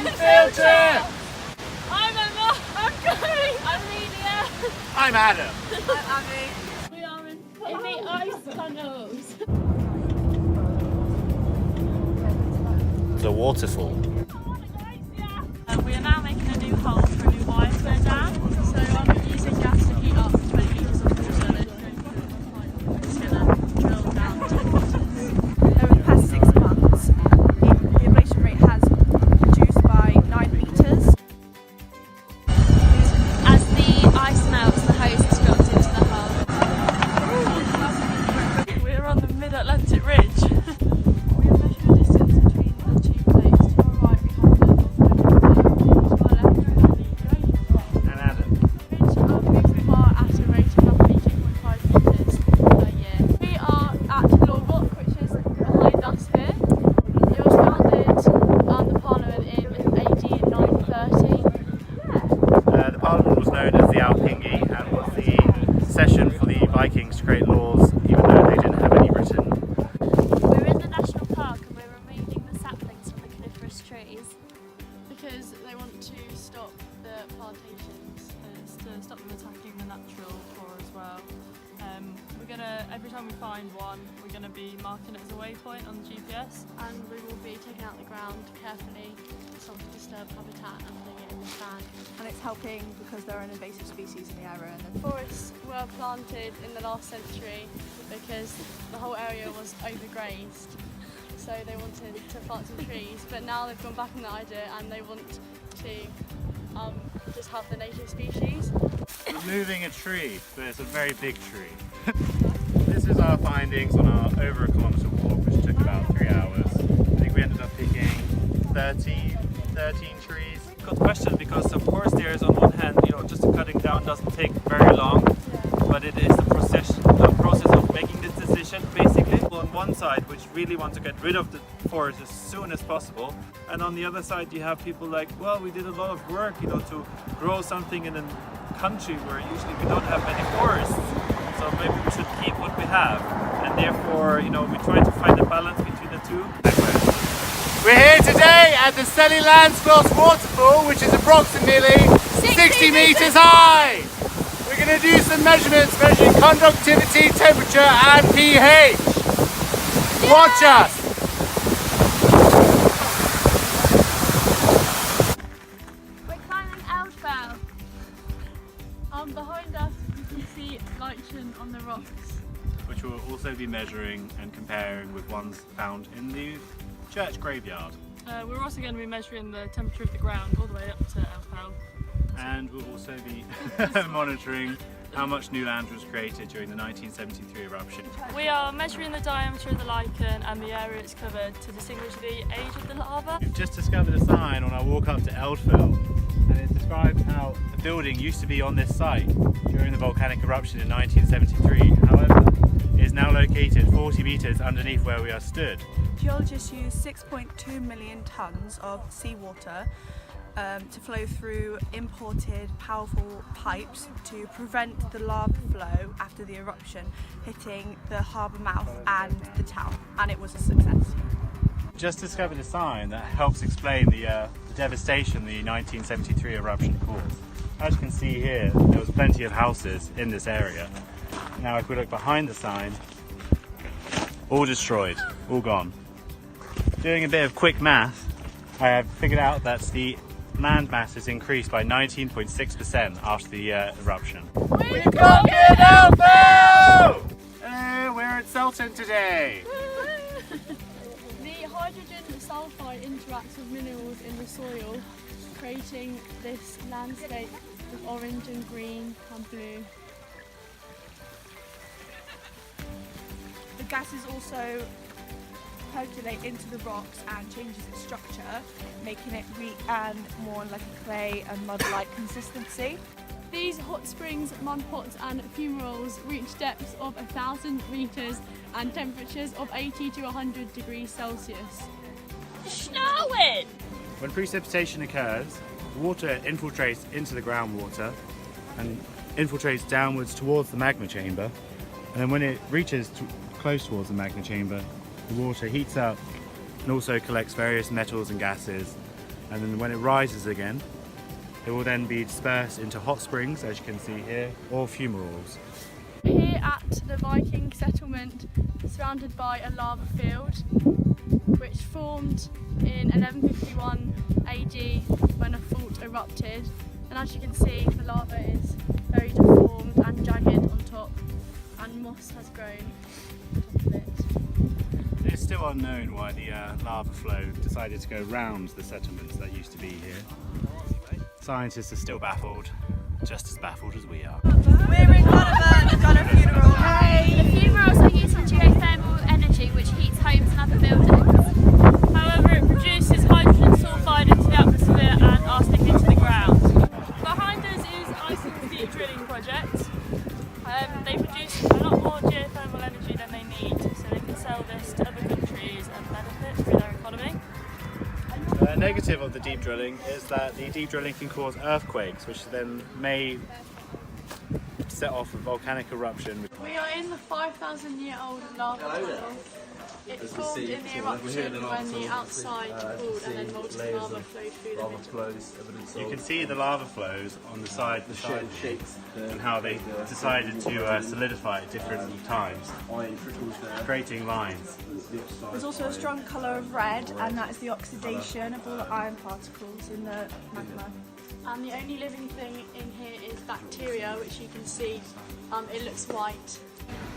field trip! I'm Emma. I'm Chloe. I'm Amelia. I'm Adam. I'm Abby. We are in the ice tunnels. The waterfall. We are now making a new hole for a new wire flow dam. So I'm using gas to heat up 20 litres of water. I'm just going to drill down 10 litres. Over the past 6 months, the ablation rate has reduced by 9 metres. As the ice melts, the hose is dropped into the hull. We're on the Mid-Atlantic Ridge. We have measured the distance between the two plates. To our right we have the North Atlantic Plate, to our left we have the Eurasian Plate. And Adam. The ridge moves apart at a rate of roughly 2.5 metres per year. We are at Law Rock, which is behind us here. It was founded on the Parliament in AD 930. The Parliament was known as the Althing and was the session for the Vikings to create laws, even though they didn't have any written. We're in the national park and we're removing the saplings from the coniferous trees because they want to stop the plantations, to stop them attacking the natural flora as well. Every time we find one, we're going to be marking it as a waypoint on the GPS, and we will be taking out the ground carefully to not disturb habitat and putting it in the sand. And it's helping because there are an invasive species in the area. And Forests were planted in the last century because the whole area was overgrazed, so they wanted to plant some trees, but now they've gone back on that idea and they want to just have the native species. Removing a tree, but it's a very big tree. This is our findings on our over a kilometre walk, which took about 3 hours. I think we ended up picking 13 trees. Good question, because of course there's on one hand, just the cutting down doesn't take very long, but it is the process of making this decision basically. On one side, which really want to get rid of the forest as soon as possible, and on the other side you have people like, well, we did a lot of work, to grow something in a country where usually we don't have many forests, so maybe we should keep what we have, and therefore, we try to find a balance between the two. We're here today at the Iceland Large waterfall, which is approximately 60 metres high. We're going to do some measurements measuring conductivity, temperature and pH. Watch us! We're climbing Eldfell. Behind us you can see lichen on the rocks. Which we'll also be measuring and comparing with ones found in the church graveyard. We're also going to be measuring the temperature of the ground all the way up to Eldfell. And we'll also be monitoring how much new land was created during the 1973 eruption. We are measuring the diameter of the lichen and the area it's covered to distinguish the age of the lava. We've just discovered a sign on our walk up to Eldfell, and it describes how the building used to be on this site during the volcanic eruption in 1973. However, it is now located 40 metres underneath where we are stood. geologists use 6.2 million tonnes of seawater to flow through imported powerful pipes to prevent the lava flow after the eruption hitting the harbour mouth and the town, and it was a success. Just discovered a sign that helps explain the devastation the 1973 eruption caused. As you can see here, there was plenty of houses in this area. Now if we look behind the sign, all destroyed, all gone. Doing a bit of quick math, I have figured out that the land mass has increased by 19.6% after the eruption. We've conquered Eldfell! We're at Sultan today. The hydrogen sulfide interacts with minerals in the soil, creating this landscape of orange and green and blue. The gases also percolate into the rocks and changes its structure, making it weak and more like a clay and mud-like consistency. These hot springs, mud pots and fumaroles reach depths of 1,000 metres and temperatures of 80 to 100 degrees Celsius. Snowing! When precipitation occurs, the water infiltrates into the groundwater and infiltrates downwards towards the magma chamber, and then when it reaches close towards the magma chamber, the water heats up and also collects various metals and gases and then when it rises again, it will then be dispersed into hot springs, as you can see here, or fumaroles. Here at the Viking settlement, surrounded by a lava field, which formed in 1151 AD when a fault erupted. And as you can see, the lava is very deformed and jagged on top, and moss has grown on top of it. It is still unknown why the lava flow decided to go round the settlements that used to be here. Scientists are still baffled, just as baffled as we are. We're in Donovan, we've got a funeral. The fumaroles are using geothermal energy which heats homes and other buildings. However, it produces hydrogen sulfide into the atmosphere and arsenic into the ground. Behind us is Iceland's deep drilling project. They produce a lot more geothermal energy than they need, so they can sell this to other countries and benefit through their economy. The negative of the deep drilling is that the deep drilling can cause earthquakes, which then may set off a volcanic eruption. We are in the 5,000-year-old lava tunnel. It formed in the eruption when the outside cooled and then molten lava flowed through the middle. You can see the lava flows on the side and how they decided to solidify at different times, creating lines. There's also a strong colour of red, and that's the oxidation of all the iron particles in the magma. And the only living thing in here is bacteria, which you can see, it looks white.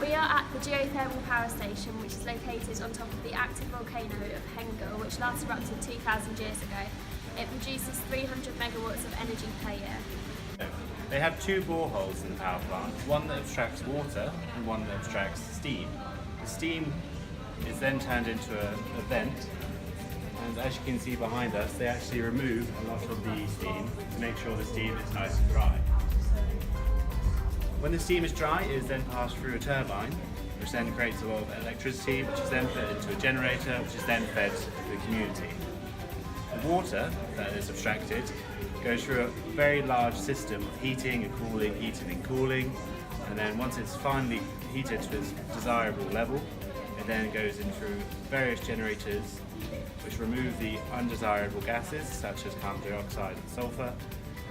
We are at the geothermal power station, which is located on top of the active volcano of Hengel, which last erupted 2,000 years ago. It produces 300 megawatts of energy per year. They have two boreholes in the power plant, one that abstracts water and one that abstracts steam. The steam is then turned into a vent, and as you can see behind us, they actually remove a lot of the steam to make sure the steam is nice and dry. When the steam is dry, it is then passed through a turbine, which then creates a lot of electricity, which is then put into a generator, which is then fed to the community. The water that is abstracted goes through a very large system of heating and cooling, and then once it's finally heated to its desirable level, it then goes in through various generators which remove the undesirable gases such as carbon dioxide and sulfur,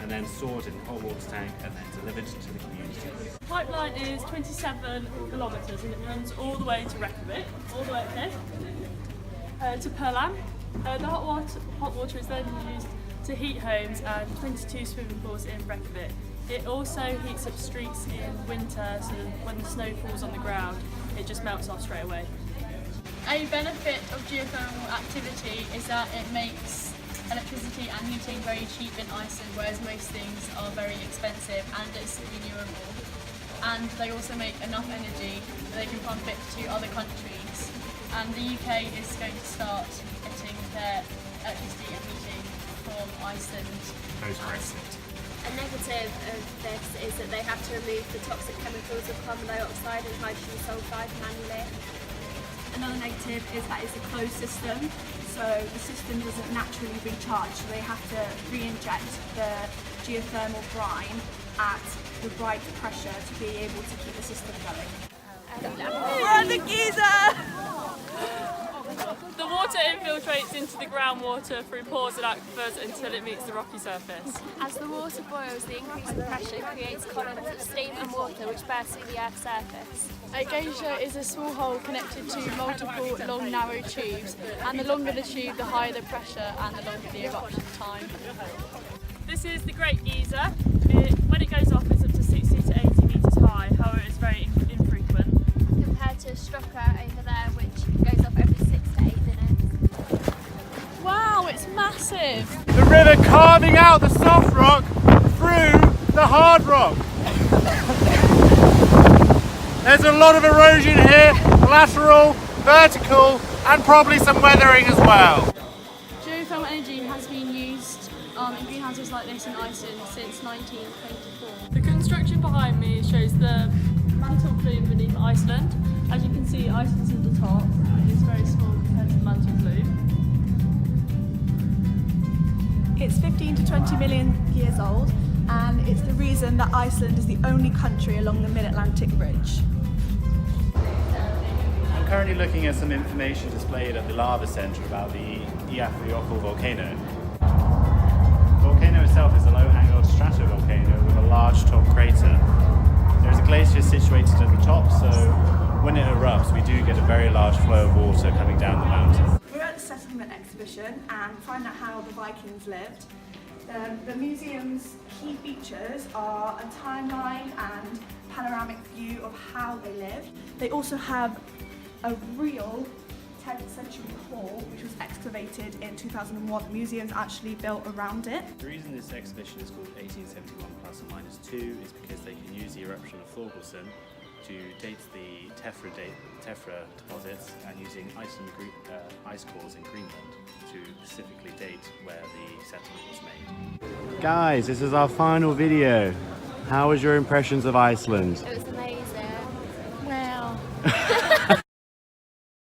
and then stored in a hot water tank and then delivered to the community. The pipeline is 27 kilometres and it runs all the way to Reykjavik, all the way up here, to Perlan. The hot water is then used to heat homes and 22 swimming pools in Reykjavik. It also heats up streets in winter, so when the snow falls on the ground, it just melts off straight away. A benefit of geothermal activity is that it makes electricity and heating very cheap in Iceland, whereas most things are very expensive, and it's renewable. And they also make enough energy that they can pump it to other countries. And the UK is going to start getting their electricity and heating from Iceland. Post-Brexit. A negative of this is that they have to remove the toxic chemicals of carbon dioxide and hydrogen sulfide manually. Another negative is that it's a closed system, so the system doesn't naturally recharge, so they have to re-inject the geothermal brine at the right pressure to be able to keep the system going. We're at the geyser! The water infiltrates into the groundwater through pores and aquifers until it meets the rocky surface. As the water boils, the increase in pressure creates columns of steam and water which burst through the Earth's surface. A geyser is a small hole connected to multiple long narrow tubes, and the longer the tube, the higher the pressure and the longer the eruption time. This is the Great Geyser. When it goes off, it's up to 60 to 80 metres high, however it's very infrequent. Compared to Strokka over there, which goes off every 6 to 8 minutes. Wow, it's massive! The river carving out the soft rock through the hard rock. There's a lot of erosion here, lateral, vertical, and probably some weathering as well. Geothermal energy has been used in greenhouses like this in Iceland since 1924. The construction behind me shows the mantle plume beneath Iceland. As you can see, Iceland's at the top. It's very small compared to the mantle plume. It's 15 to 20 million years old, and it's the reason that Iceland is the only country along the Mid-Atlantic Ridge. I'm currently looking at some information displayed at the lava centre about the Eyjafjallajökull volcano. volcano itself is a low-angled stratovolcano with a large top crater. There's a glacier situated at the top, so when it erupts we do get a very large flow of water coming down the mountain. We're at the settlement exhibition and find out how the Vikings lived. The museum's key features are a timeline and panoramic view of how they lived. They also have a real 10th century hall which was excavated in 2001. The museum's actually built around it. The reason this exhibition is called 1871 plus or minus 2 is because they can use the eruption of Thorgelson to date the tephra deposits and using Iceland ice cores in Greenland to specifically date where the settlement was made. Guys, this is our final video. How was your impressions of Iceland? It was amazing.